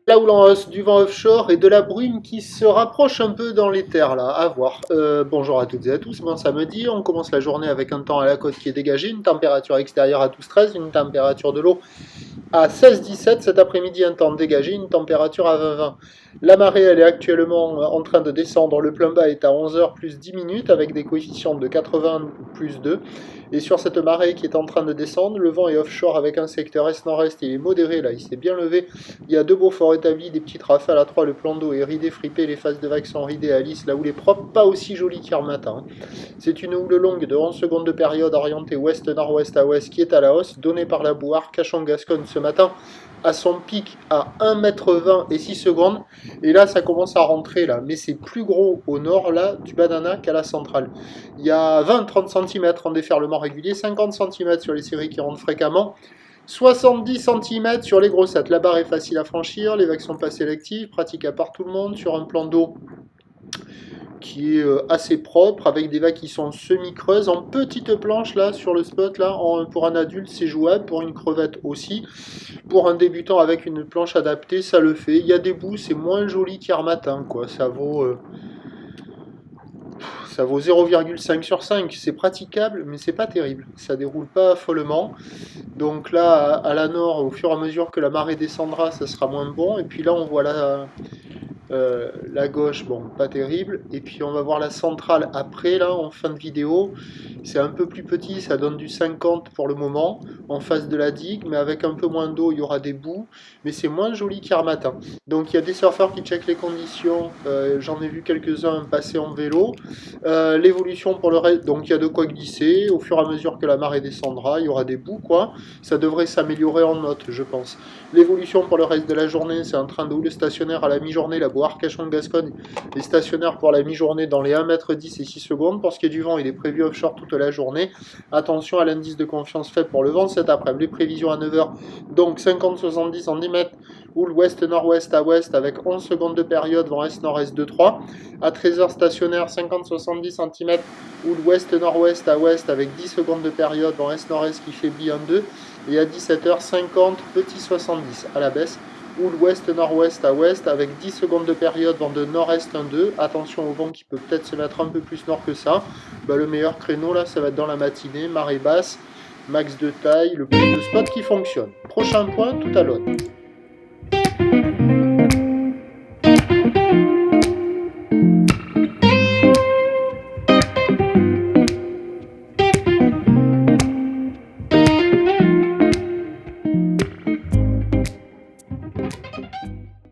Là où l'on a du vent offshore et de la brume qui se rapproche un peu dans les terres, là, à voir. Bonjour à toutes et à tous, bon samedi, on commence la journée avec un temps à la côte qui est dégagé, une température extérieure à 12-13, une température de l'eau à 16-17. Cet après-midi, un temps dégagé, une température à 20-20. La marée, elle est actuellement en train de descendre. Le plein bas est à 11h plus 10 minutes avec des coefficients de 80 plus 2. Et sur cette marée qui est en train de descendre, le vent est offshore avec un secteur est-nord-est. Il est modéré là, il s'est bien levé. Il y a deux beaux forts établis, des petites rafales à 3. Le plan d'eau est ridé, fripé. Les faces de vagues sont ridées à lisse. La houle est propre, pas aussi jolie qu'hier matin. C'est une houle longue de 11 secondes de période orientée ouest-nord-ouest à ouest qui est à la hausse, donnée par la boue Arcachon-Gascogne ce matin à son pic à 1,20 m et 6 secondes. Et là, ça commence à rentrer là. Mais c'est plus gros au nord là du Banana qu'à la centrale. Il y a 20-30 cm en déferlement régulier, 50 cm sur les séries qui rentrent fréquemment. 70 cm sur les grossettes. La barre est facile à franchir, les vagues sont pas sélectives, praticable par tout le monde, sur un plan d'eau qui est assez propre, avec des vagues qui sont semi-creuses, en petite planche là, sur le spot, là, pour un adulte c'est jouable, pour une crevette aussi, pour un débutant avec une planche adaptée, ça le fait. Il y a des bouts, c'est moins joli qu'hier matin, quoi, ça vaut 0,5 sur 5, c'est praticable, mais c'est pas terrible, ça déroule pas follement. Donc là, à la nord, au fur et à mesure que la marée descendra, ça sera moins bon, et puis là on voit la gauche, bon, pas terrible. Et puis on va voir la centrale après, là, en fin de vidéo. C'est un peu plus petit, ça donne du 50 pour le moment, en face de la digue, mais avec un peu moins d'eau, il y aura des boues. Mais c'est moins joli qu'hier matin. Donc il y a des surfeurs qui checkent les conditions. J'en ai vu quelques-uns passer en vélo. L'évolution pour le reste, donc il y a de quoi glisser. Au fur et à mesure que la marée descendra, il y aura des boues, quoi. Ça devrait s'améliorer en note, je pense. L'évolution pour le reste de la journée, c'est un train de houle stationnaire à la mi-journée, la boue Arcachon-Gascogne est stationnaire pour la mi-journée dans les 1,10 m et 6 secondes. Pour ce qui est du vent, il est prévu offshore toute la journée. Attention à l'indice de confiance faible pour le vent cet après-midi. Les prévisions à 9h, donc 50-70 en 10 mètres, houle ouest-nord-ouest à ouest avec 11 secondes de période, vent est-nord-est 2-3. À 13h stationnaire, 50-70 cm, houle ouest-nord-ouest à ouest avec 10 secondes de période, vent est-nord-est qui faiblit 1-2. Et à 17h50, petit 70 à la baisse, houle ouest-nord-ouest à ouest avec 10 secondes de période, vent de nord-est 1-2. Attention au vent qui peut peut-être se mettre un peu plus nord que ça. Le meilleur créneau là, ça va être dans la matinée, marée basse, max de taille, le plus de spots qui fonctionne. Prochain point, tout à l'autre.